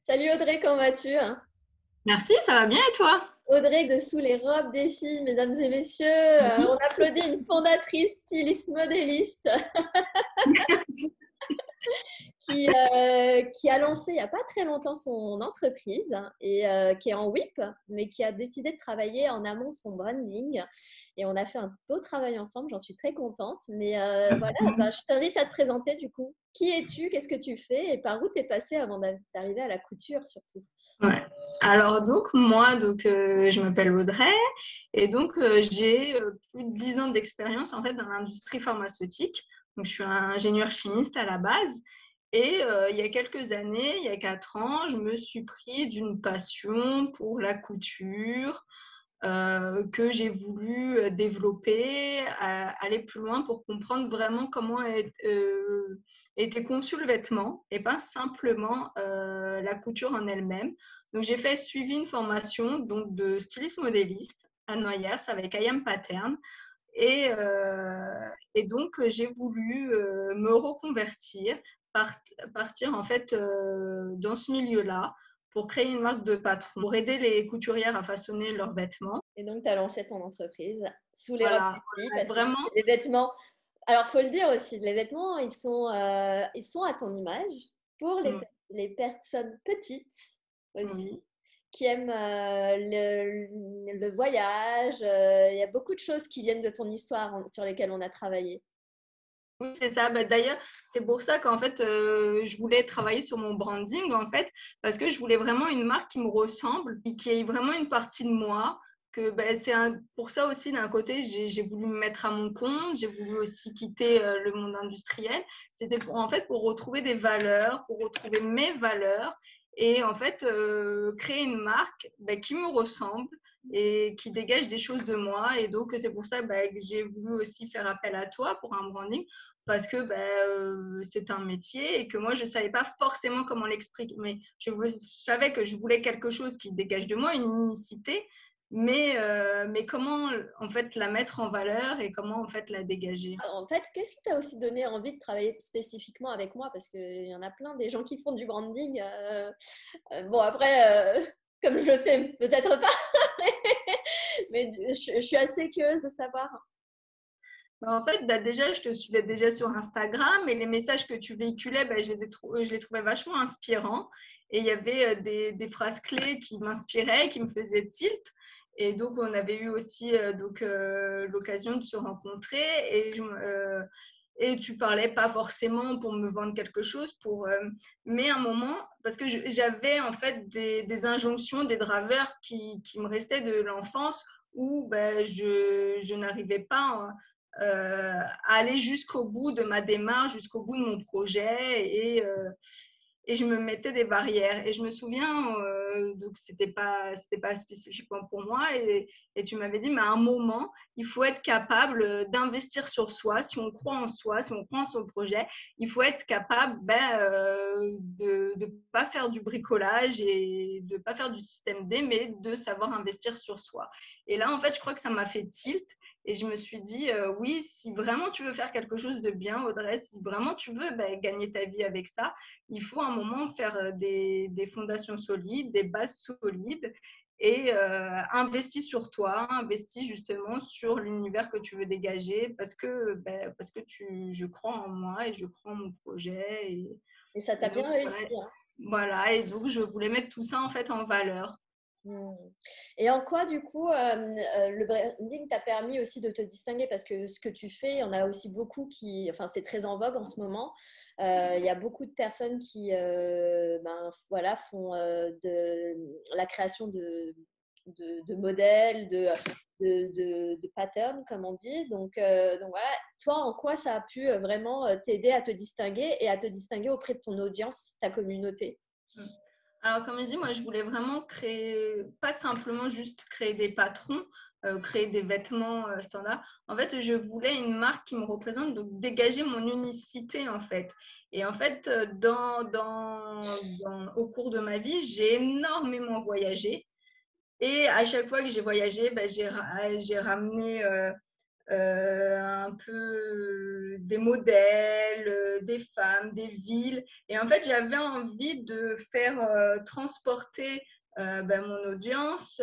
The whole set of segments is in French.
Salut Audrey, comment vas-tu? Merci, ça va bien et toi? Audrey de Sous les robes des filles, mesdames et messieurs, on Mhm. applaudit une fondatrice, styliste, modéliste qui a lancé il n'y a pas très longtemps son entreprise et qui est en WIP, mais qui a décidé de travailler en amont son branding. Et on a fait un beau travail ensemble, j'en suis très contente. Mais voilà, bah, je t'invite à te présenter du coup. Qui es-tu? Qu'est-ce que tu fais? Et par où t'es passé avant d'arriver à la couture surtout? Ouais. Alors donc moi je m'appelle Audrey et j'ai plus de 10 ans d'expérience en fait dans l'industrie pharmaceutique. Donc je suis ingénieure chimiste à la base et il y a quelques années, il y a 4 ans, je me suis pris d'une passion pour la couture que j'ai voulu développer, aller plus loin pour comprendre vraiment comment était conçu le vêtement et pas simplement la couture en elle-même. Donc, j'ai suivi une formation donc, de styliste modéliste à Noyers avec IM Pattern. J'ai voulu me reconvertir, partir en fait dans ce milieu-là pour créer une marque de patron, pour aider les couturières à façonner leurs vêtements. Et donc, tu as lancé ton entreprise sous les robes Voilà, des filles voilà, parce que tu vraiment. fais des vêtements. Alors, faut le dire aussi, les vêtements, ils sont à ton image pour Mm, les personnes petites aussi, oui. qui aiment le voyage. Il y a beaucoup de choses qui viennent de ton histoire sur lesquelles on a travaillé. Oui, c'est ça. Bah, d'ailleurs, c'est pour ça qu'en fait, je voulais travailler sur mon branding, en fait, parce que je voulais vraiment une marque qui me ressemble, et qui ait vraiment une partie de moi. Pour ça aussi, d'un côté, j'ai voulu me mettre à mon compte, j'ai voulu aussi quitter le monde industriel. C'était en fait pour retrouver des valeurs, pour retrouver mes valeurs et en fait créer une marque qui me ressemble et qui dégage des choses de moi. Et donc, c'est pour ça que j'ai voulu aussi faire appel à toi pour un branding parce que c'est un métier et que moi, je ne savais pas forcément comment l'expliquer. Mais je savais que je voulais quelque chose qui dégage de moi, une unicité, mais comment en fait la mettre en valeur et comment en fait la dégager. En fait, qu'est-ce qui t'a aussi donné envie de travailler spécifiquement avec moi? Parce qu'il y en a plein des gens qui font du branding. Bon, après, comme je le fais, peut-être pas, mais je suis assez curieuse de savoir. En fait, déjà, je te suivais déjà sur Instagram et les messages que tu véhiculais, je les trouvais vachement inspirants. Et il y avait des phrases clés qui m'inspiraient, qui me faisaient tilt. Et donc, on avait eu aussi l'occasion de se rencontrer. Et tu parlais pas forcément pour me vendre quelque chose, mais un moment, parce que j'avais en fait des injonctions, des draveurs qui me restaient de l'enfance où je n'arrivais pas à aller jusqu'au bout de ma démarche, jusqu'au bout de mon projet et je me mettais des barrières. Et je me souviens, donc c'était pas spécifiquement pour moi et tu m'avais dit, mais à un moment, il faut être capable d'investir sur soi. Si on croit en soi, si on croit en son projet, il faut être capable de ne pas faire du bricolage et de ne pas faire du système D, mais de savoir investir sur soi. Et là, en fait, je crois que ça m'a fait tilt. Et je me suis dit, oui, si vraiment tu veux faire quelque chose de bien, Audrey, si vraiment tu veux gagner ta vie avec ça, il faut à un moment faire des fondations solides, des bases solides et investis sur toi, investis justement sur l'univers que tu veux dégager parce que je crois en moi et je crois en mon projet. Et ça Et t'a donc, bien réussi, hein. voilà, et donc je voulais mettre tout ça en fait en valeur. Hmm. Et en quoi, du coup, le branding t'a permis aussi de te distinguer? Parce que ce que tu fais, il y en a aussi beaucoup qui, enfin, c'est très en vogue en ce moment. Il y a beaucoup de personnes qui, ben, voilà, font de la création de modèles, de patterns, comme on dit. Donc voilà, toi, en quoi ça a pu vraiment t'aider à te distinguer et à te distinguer auprès de ton audience, ta communauté? Alors, comme je dis, moi, je voulais vraiment créer, pas simplement juste créer des patrons, créer des vêtements standards. En fait, je voulais une marque qui me représente, donc dégager mon unicité, en fait. Et en fait, au cours de ma vie, j'ai énormément voyagé. Et à chaque fois que j'ai voyagé, j'ai ramené un peu des modèles, des femmes, des villes. Et en fait, j'avais envie de faire transporter mon audience,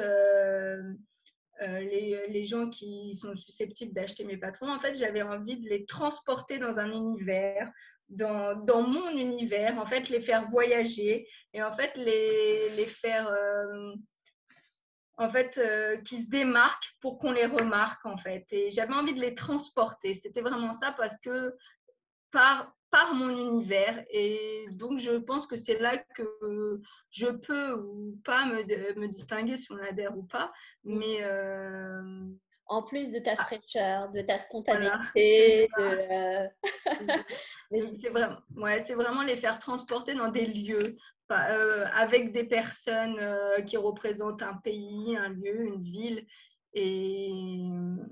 les gens qui sont susceptibles d'acheter mes patrons. En fait, j'avais envie de les transporter dans un univers, dans mon univers, en fait, les faire voyager et en fait, les faire qui se démarquent pour qu'on les remarque en fait. Et j'avais envie de les transporter. C'était vraiment ça parce que par mon univers. Et donc, je pense que c'est là que je peux ou pas me distinguer si on adhère ou pas. Mais En plus de ta fraîcheur, de ta voilà, c'est spontanéité, ça. Mais Donc, c'est vraiment les faire transporter dans des lieux avec des personnes qui représentent un pays, un lieu, une ville. Et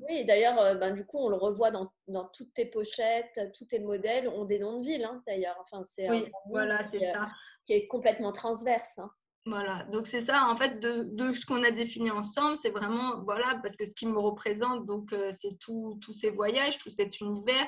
oui, d'ailleurs, du coup, on le revoit dans toutes tes pochettes, tous tes modèles ont des noms de villes, hein, d'ailleurs. Enfin, c'est un oui, branding voilà, c'est ça. qui est complètement transverse, hein. Voilà, donc c'est ça, en fait, de ce qu'on a défini ensemble, c'est vraiment, voilà, parce que ce qui me représente, donc c'est tous ces voyages, tout cet univers,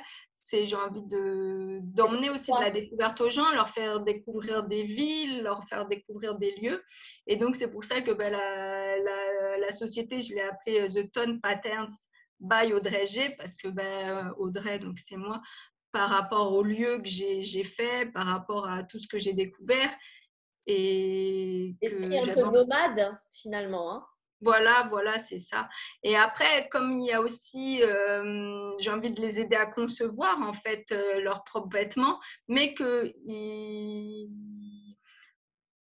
j'ai envie d'emmener aussi de la découverte aux gens, leur faire découvrir des villes, leur faire découvrir des lieux. Et donc, c'est pour ça que la société, je l'ai appelée The Tone Patterns by Audrey G, parce que Audrey, donc c'est moi, par rapport au lieu que j'ai fait, par rapport à tout ce que j'ai découvert. Et Esprit que un peu j'avais nomade, finalement, hein. voilà, c'est ça. Et après, comme il y a aussi, j'ai envie de les aider à concevoir en fait leurs propres vêtements, mais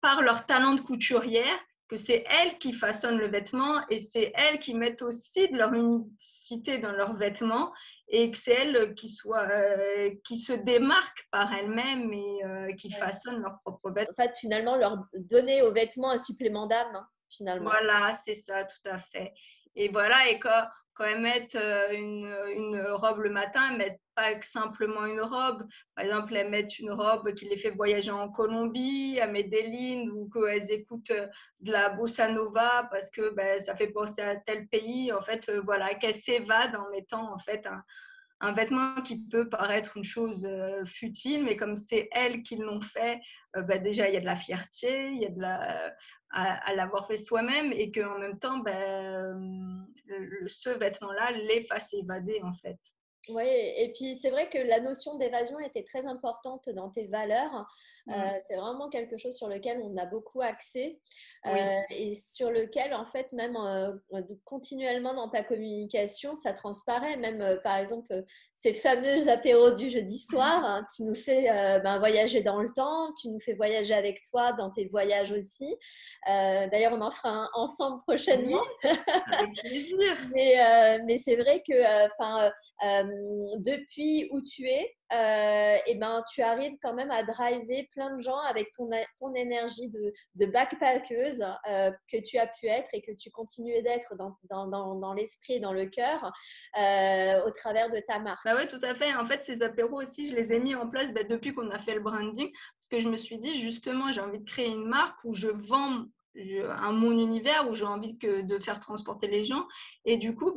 par leur talent de couturière, que c'est elles qui façonnent le vêtement et c'est elles qui mettent aussi de leur unicité dans leurs vêtements et que c'est elles qui se démarquent par elles-mêmes et qui Ouais. façonnent leurs propres vêtements. En fait, finalement, leur donner aux vêtements un supplément d'âme, hein, finalement. Voilà, c'est ça, tout à fait. Et voilà, et quand elles mettent une robe le matin, elles mettent pas que simplement une robe. Par exemple, elles mettent une robe qui les fait voyager en Colombie, à Medellín, ou qu'elles écoutent de la bossa nova parce que ça fait penser à tel pays. En fait, voilà, qu'elles s'évadent en mettant en fait un vêtement qui peut paraître une chose futile, mais comme c'est elles qui l'ont fait, déjà il y a de la fierté, il y a à l'avoir fait soi-même et qu'en même temps, ce vêtement-là les fasse évader en fait. Oui, et puis c'est vrai que la notion d'évasion était très importante dans tes valeurs. C'est vraiment quelque chose sur lequel on a beaucoup axé Oui. et sur lequel, en fait, même continuellement dans ta communication, ça transparaît. Même, par exemple, ces fameux apéros du jeudi soir, hein, tu nous fais voyager dans le temps, tu nous fais voyager avec toi dans tes voyages aussi. D'ailleurs, on en fera un ensemble prochainement. Oui, avec plaisir. Mais c'est vrai que depuis où tu es, tu arrives quand même à driver plein de gens avec ton énergie de backpackeuse que tu as pu être et que tu continues d'être dans l'esprit et dans le cœur au travers de ta marque. Oui, tout à fait. En fait, ces apéros aussi, je les ai mis en place depuis qu'on a fait le branding parce que je me suis dit, justement, j'ai envie de créer une marque où je vends mon univers, où j'ai envie de faire transporter les gens. Et du coup,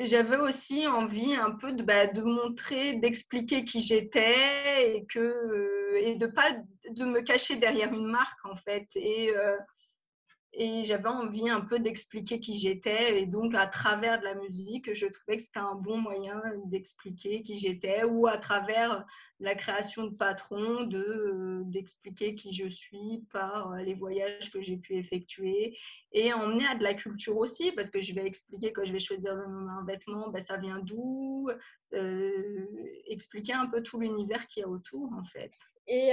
j'avais aussi envie un peu de montrer, d'expliquer qui j'étais et de pas de me cacher derrière une marque en fait. Et j'avais envie un peu d'expliquer qui j'étais. Et donc, à travers de la musique, je trouvais que c'était un bon moyen d'expliquer qui j'étais ou à travers la création de patrons, d'expliquer qui je suis par les voyages que j'ai pu effectuer et emmener à de la culture aussi parce que je vais expliquer quand je vais choisir le nom d'un vêtement, ça vient d'où, expliquer un peu tout l'univers qu'il y a autour en fait. Et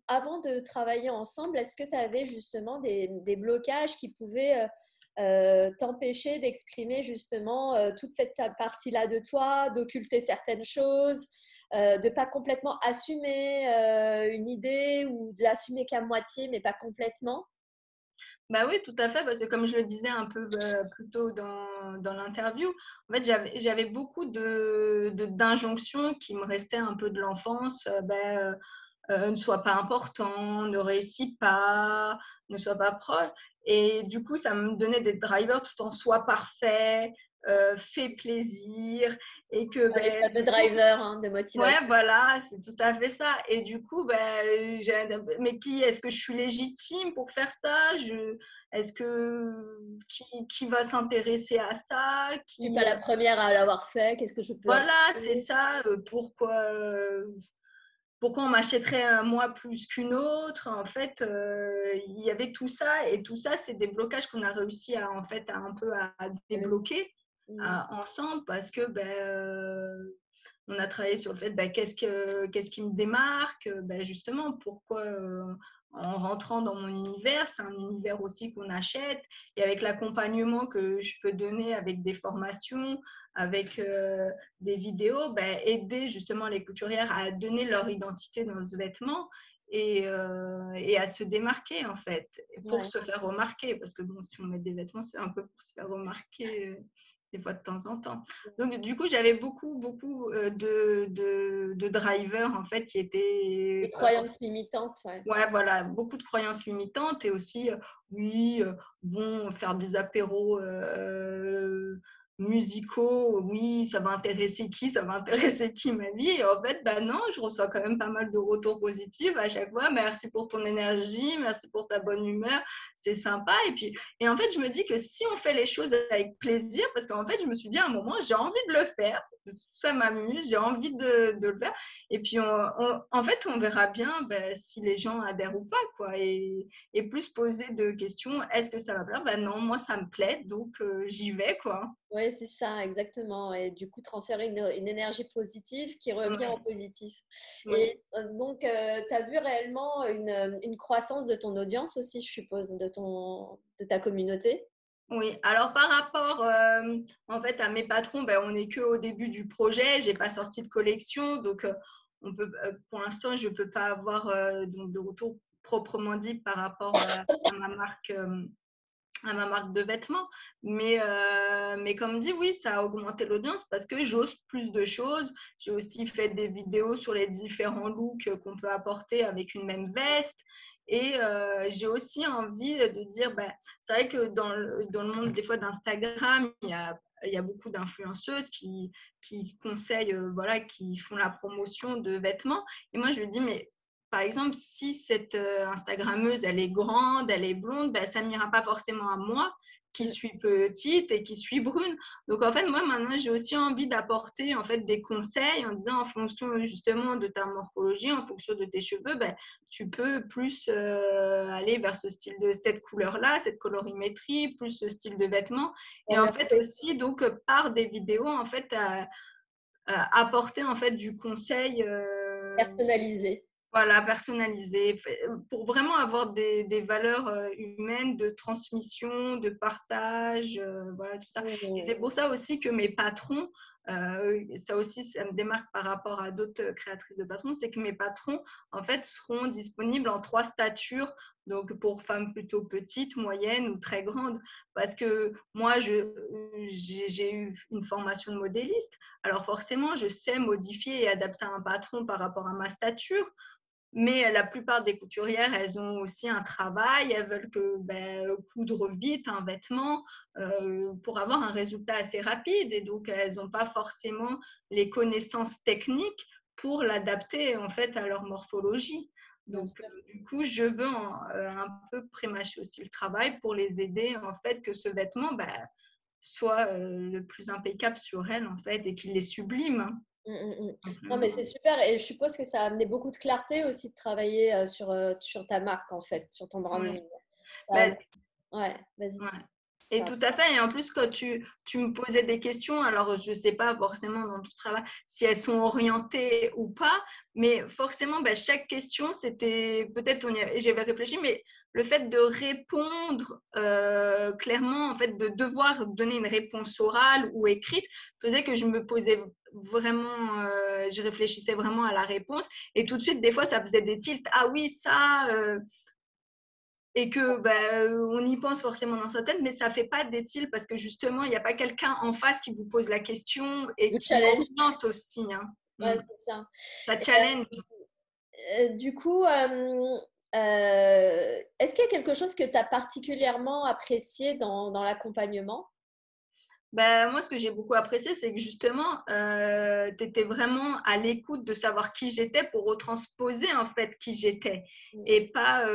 avant de travailler ensemble, est-ce que tu avais justement des blocages qui pouvaient t'empêcher d'exprimer justement toute cette partie-là de toi, d'occulter certaines choses, de pas complètement assumer une idée ou de l'assumer qu'à moitié, mais pas complètement? Oui, tout à fait, parce que comme je le disais un peu plus tôt dans l'interview, en fait, j'avais beaucoup d'injonctions qui me restaient un peu de l'enfance. Ne sois pas important, ne réussis pas, ne sois pas proche. Et du coup, ça me donnait des drivers tout en soit parfait, fait plaisir et que Les ben, fameux drivers hein, de ouais, motivation. voilà, c'est tout à fait ça. Et du coup, ben, mais est-ce que je suis légitime pour faire ça? Est-ce que qui va s'intéresser à ça? Je suis pas la première à l'avoir fait. Qu'est-ce que je peux Voilà, c'est apporter? ça. Pourquoi on m'achèterait un mois plus qu'une autre? En fait, il y avait tout ça et tout ça, c'est des blocages qu'on a réussi à en fait à un peu à débloquer Mhm. ensemble parce que ben, on a travaillé sur le fait ben, qu'est-ce qui me démarque, ben, justement pourquoi en rentrant dans mon univers, c'est un univers aussi qu'on achète et avec l'accompagnement que je peux donner avec des formations, avec des vidéos, ben, aider justement les couturières à donner leur identité dans ce vêtement et à se démarquer en fait, pour Ouais. se faire remarquer. Parce que bon, si on met des vêtements, c'est un peu pour se faire remarquer des fois de temps en temps. Donc du coup, j'avais beaucoup de drivers en fait qui Les étaient pas croyances limitantes, ouais. ouais, voilà, beaucoup de croyances limitantes et aussi, oui, bon, faire des apéros musicaux, oui, ça va intéresser qui? Ça va intéresser qui ma vie? Et en fait, bah non, je reçois quand même pas mal de retours positifs à chaque fois. Merci pour ton énergie, merci pour ta bonne humeur, c'est sympa. Et en fait, je me dis que si on fait les choses avec plaisir, parce qu'en fait, je me suis dit à un moment, j'ai envie de le faire, ça m'amuse, j'ai envie de le faire. Et puis, en fait, on verra bien ben, si les gens adhèrent ou pas, quoi. Et plus poser de questions, est-ce que ça va plaire? Ben non, moi, ça me plaît, donc j'y vais, quoi. Oui, c'est ça, exactement. Et du coup, transférer une énergie positive qui revient en Ouais, positif. oui. Et donc, tu as vu réellement une croissance de ton audience aussi, je suppose, de ta communauté? Oui, alors par rapport en fait à mes patrons, ben, on n'est qu'au début du projet, j'ai pas sorti de collection, donc on peut, pour l'instant je peux pas avoir donc de retour proprement dit par rapport à ma marque de vêtements. Mais comme dit, oui, ça a augmenté l'audience parce que j'ose plus de choses. J'ai aussi fait des vidéos sur les différents looks qu'on peut apporter avec une même veste. Et j'ai aussi envie de dire, ben, c'est vrai que dans le monde des fois d'Instagram, il y a beaucoup d'influenceuses qui conseillent, voilà, qui font la promotion de vêtements. Et moi, je me dis, mais par exemple, si cette Instagrammeuse, elle est grande, elle est blonde, ben, ça n'ira pas forcément à moi qui Mm. suis petite et qui suis brune. Donc, en fait, moi, maintenant, j'ai aussi envie d'apporter en fait, des conseils en disant, en fonction justement de ta morphologie, en fonction de tes cheveux, ben, tu peux plus aller vers ce style de cette couleur-là, cette colorimétrie, plus ce style de vêtements. Et en fait, aussi, donc, par des vidéos, en fait, apporter en fait du conseil Personnalisé. voilà, personnalisé, pour vraiment avoir des valeurs humaines de transmission, de partage, voilà, tout ça. Et c'est Mm. pour ça aussi que mes patrons, ça aussi, ça me démarque par rapport à d'autres créatrices de patrons, c'est que mes patrons, en fait, seront disponibles en 3 statures, donc pour femmes plutôt petites, moyennes ou très grandes. Parce que moi, j'ai eu une formation de modéliste, alors forcément, je sais modifier et adapter un patron par rapport à ma stature. Mais la plupart des couturières, elles ont aussi un travail, elles veulent coudre vite un vêtement pour avoir un résultat assez rapide et donc elles n'ont pas forcément les connaissances techniques pour l'adapter en fait à leur morphologie. Bien Donc sûr. du coup, je veux un peu prémâcher aussi le travail pour les aider en fait que ce vêtement soit le plus impeccable sur elles en fait et qu'il les sublime, hein, Non, mais simplement. c'est super. Et je suppose que ça a amené beaucoup de clarté aussi de travailler sur ta marque, en fait, sur ton branding. Ouais. Ça... Ben, Ouais, vas-y. ouais. Et tout à fait. Et en plus, quand tu me posais des questions, alors je ne sais pas forcément dans ton travail si elles sont orientées ou pas, mais forcément, ben, chaque question, c'était peut-être, j'avais réfléchi, mais le fait de répondre clairement, en fait, de devoir donner une réponse orale ou écrite, faisait que je me posais vraiment, je réfléchissais vraiment à la réponse. Et tout de suite, des fois, ça faisait des tilts. Ah oui, ça. Et que on y pense forcément dans sa tête, mais ça fait pas d'étile parce que justement, il n'y a pas quelqu'un en face qui vous pose la question et Le qui challenge. oriente aussi, hein. Ouais, c'est ça. Ça challenge. Du coup, est-ce qu'il y a quelque chose que tu as particulièrement apprécié dans l'accompagnement? Ben, moi, ce que j'ai beaucoup apprécié, c'est que justement, tu étais vraiment à l'écoute de savoir qui j'étais pour retransposer en fait qui j'étais. Mm. Et pas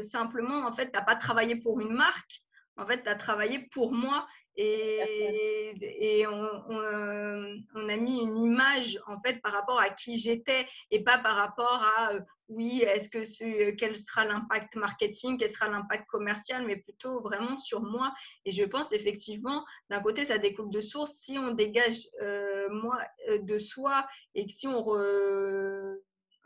simplement, en fait, tu n'as pas travaillé pour une marque, en fait, tu as travaillé pour moi. Et on a mis une image en fait par rapport à qui j'étais et pas par rapport à oui, quel sera l'impact marketing, quel sera l'impact commercial, mais plutôt vraiment sur moi. Et je pense effectivement, d'un côté, ça découle de source. Si on dégage de soi et que si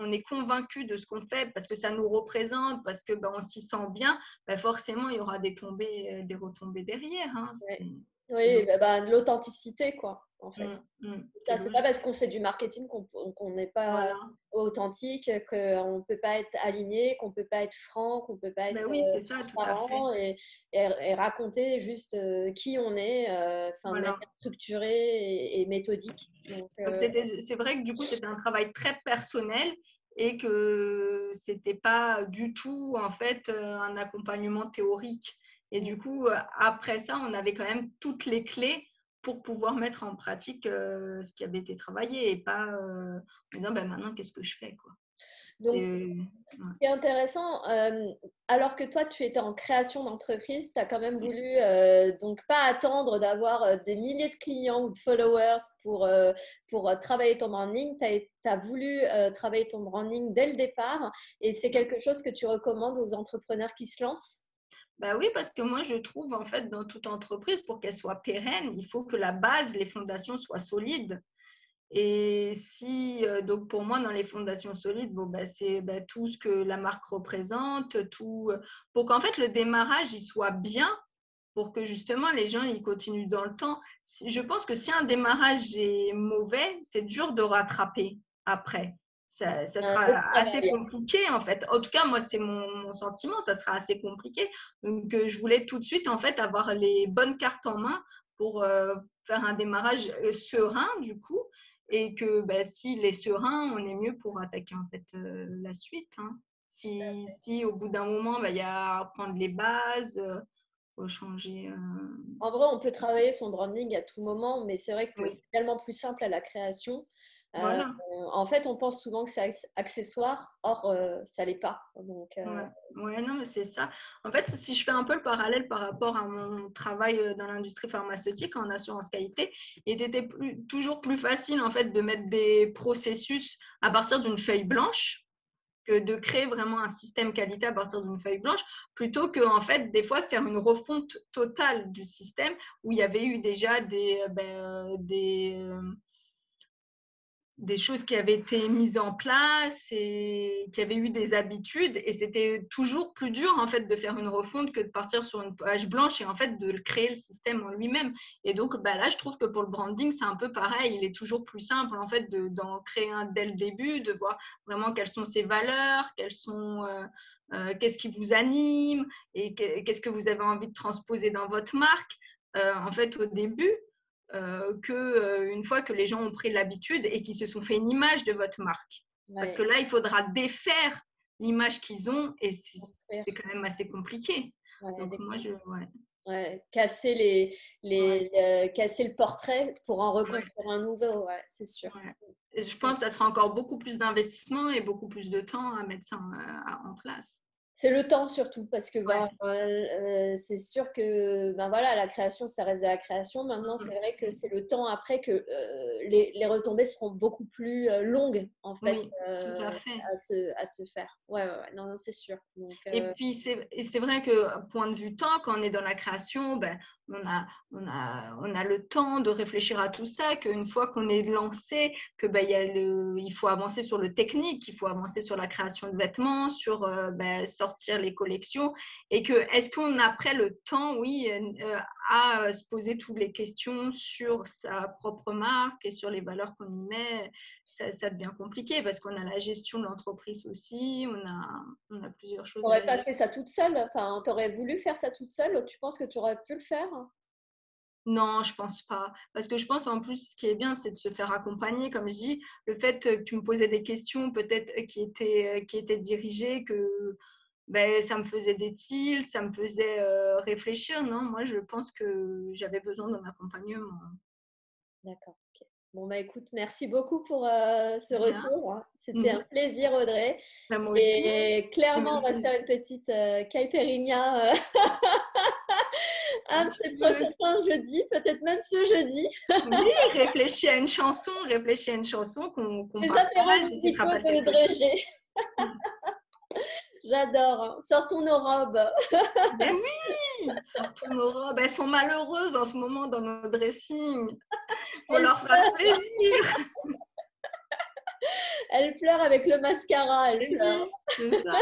on est convaincu de ce qu'on fait parce que ça nous représente, parce que on s'y sent bien, forcément, il y aura des retombées derrière. Hein. Ouais. C'est Oui, logique. de l'authenticité, quoi, en fait. C'est Ça, c'est pas logique. parce qu'on fait du marketing qu'on n'est pas Voilà. authentique, qu'on ne peut pas être aligné, qu'on ne peut pas être franc, qu'on ne peut pas Ben être oui, c'est ça, tout à fait. transparent et raconter juste qui on est, de Voilà. manière structurée et méthodique. Donc, Donc, c'est vrai que du coup, c'était un travail très personnel et que c'était pas du tout, en fait, un accompagnement théorique. Et du coup, après ça, on avait quand même toutes les clés pour pouvoir mettre en pratique ce qui avait été travaillé et pas en disant, maintenant, qu'est-ce que je fais, quoi. donc, Ouais. ce qui est intéressant, alors que toi, tu étais en création d'entreprise, tu as quand même voulu donc pas attendre d'avoir des milliers de clients ou de followers pour travailler ton branding. Tu as voulu travailler ton branding dès le départ et c'est quelque chose que tu recommandes aux entrepreneurs qui se lancent. Bah oui, parce que moi, je trouve, en fait, dans toute entreprise, pour qu'elle soit pérenne, il faut que la base, les fondations soient solides. Et si, donc pour moi, dans les fondations solides, c'est tout ce que la marque représente, tout, pour qu'en fait le démarrage il soit bien, pour que justement les gens ils continuent dans le temps. Je pense que si un démarrage est mauvais, c'est dur de rattraper après. Ça sera Beaucoup de assez travail. compliqué en fait. En tout cas, moi, c'est mon sentiment, ça sera assez compliqué. Donc, je voulais tout de suite en fait avoir les bonnes cartes en main pour faire un démarrage serein du coup et que s'il est serein, on est mieux pour attaquer en fait la suite. Hein. Si au bout d'un moment, il y a à prendre les bases, faut changer. En vrai, on peut travailler son branding à tout moment, mais c'est vrai que Oui, c'est tellement plus simple à la création. Euh, voilà. En fait, on pense souvent que c'est accessoire, or ça l'est pas. Donc, Ouais. Ouais, non, mais c'est ça. En fait, si je fais un peu le parallèle par rapport à mon travail dans l'industrie pharmaceutique en assurance qualité, il était toujours plus facile en fait de mettre des processus à partir d'une feuille blanche que de créer vraiment un système qualité à partir d'une feuille blanche, plutôt que en fait des fois faire une refonte totale du système où il y avait eu déjà des choses qui avaient été mises en place et qui avaient eu des habitudes et c'était toujours plus dur en fait de faire une refonte que de partir sur une page blanche et en fait de créer le système en lui-même. Et donc là je trouve que pour le branding c'est un peu pareil, il est toujours plus simple en fait d'en créer un dès le début, de voir vraiment quelles sont ses valeurs, qu'est-ce qui vous anime et qu'est-ce que vous avez envie de transposer dans votre marque en fait au début qu'une fois que les gens ont pris l'habitude et qu'ils se sont fait une image de votre marque. Parce ouais, que là, il faudra défaire l'image qu'ils ont et construire, c'est quand même assez compliqué. ouais, Donc moi, casser ouais, casser le portrait pour en ouais, reconstruire un nouveau, ouais, c'est sûr. ouais. Et je pense que ça sera encore beaucoup plus d'investissement et beaucoup plus de temps à mettre ça en place. C'est le temps surtout, parce que Ouais. c'est sûr que voilà, la création, ça reste de la création. Maintenant, c'est vrai que Mm. c'est le temps après que les retombées seront beaucoup plus longues, en fait, Oui, tout à fait. à se faire. Ouais, ouais, ouais. Non, non, c'est sûr. Donc, Et puis, c'est vrai que, point de vue temps, quand on est dans la création, on a le temps de réfléchir à tout ça, qu'une fois qu'on est lancé, il faut avancer sur le technique, il faut avancer sur la création de vêtements, sur sortir les collections. Et que, est-ce qu'on a après le temps, oui, à se poser toutes les questions sur sa propre marque et sur les valeurs qu'on y met, ça devient compliqué parce qu'on a la gestion de l'entreprise aussi, on a plusieurs choses à t'aurais pas gérer. fait ça toute seule. Enfin, t'aurais voulu faire ça toute seule. Tu penses que tu aurais pu le faire? Non, je pense pas. Parce que je pense en plus, ce qui est bien, c'est de se faire accompagner. Comme je dis, le fait que tu me posais des questions peut-être qui étaient dirigées, ben, ça me faisait des tilts, ça me faisait réfléchir. Non, moi, je pense que j'avais besoin d'un accompagnement. D'accord. Ok. Bon, bah écoute, merci beaucoup pour ce Bien. retour, hein. C'était un Mhm. plaisir, Audrey. Ben, moi aussi. Et Et clairement, on va se merci. faire une petite caipirinha un Quand de tu ces veux. prochains jeudis, peut-être même ce jeudi. Oui, réfléchis à une chanson, qu'on Les apéros partage et qui te musicaux rappelle de quelque chose. Drégé. J'adore, hein. Sortons nos robes. Ben oui, sortons nos robes. Elles sont malheureuses en ce moment dans nos dressings. Faut Elle leur faire pleure, plaisir. elle pleure avec le mascara, elle Et pleure. oui, c'est ça.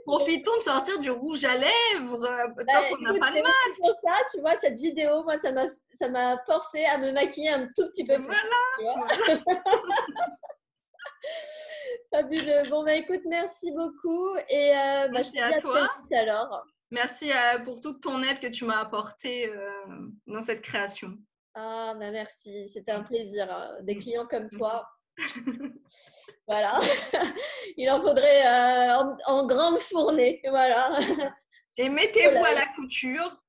Profitons de sortir du rouge à lèvres Bah, tant qu'on n'a écoute, pas de c'est aussi masque. pour ça, tu vois, cette vidéo, moi, ça m'a forcé à me maquiller un tout petit Et peu plus, voilà, tu vois. voilà. Fabuleux. Bon, bah, écoute, merci beaucoup et bah, je Merci te dis à à très toi. vite alors. Merci pour toute ton aide que tu m'as apportée dans cette création. Ah, bah, merci, c'était un plaisir, hein. Des Mm. clients comme Mm. toi, voilà. Il en faudrait en grande fournée, voilà. Et Oh mettez-vous là à là. la couture.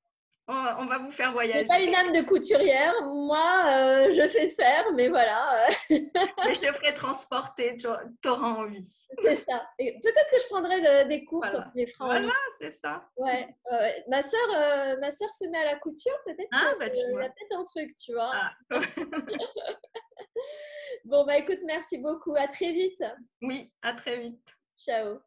On va vous faire J'ai pas voyager. une âme de couturière, moi, je fais faire, mais voilà, Mais je te ferai transporter, tu auras envie. c'est ça. Et peut-être que je prendrai des cours quand tu Voilà. les feras en Voilà, ligne. c'est ça. Ouais, ouais. Ma sœur se met à la couture, peut-être Ah, qu'il bah tu y a vois. peut-être un truc, tu vois. Ah. Bon, bah écoute, merci beaucoup. À très vite. Oui, à très vite. Ciao.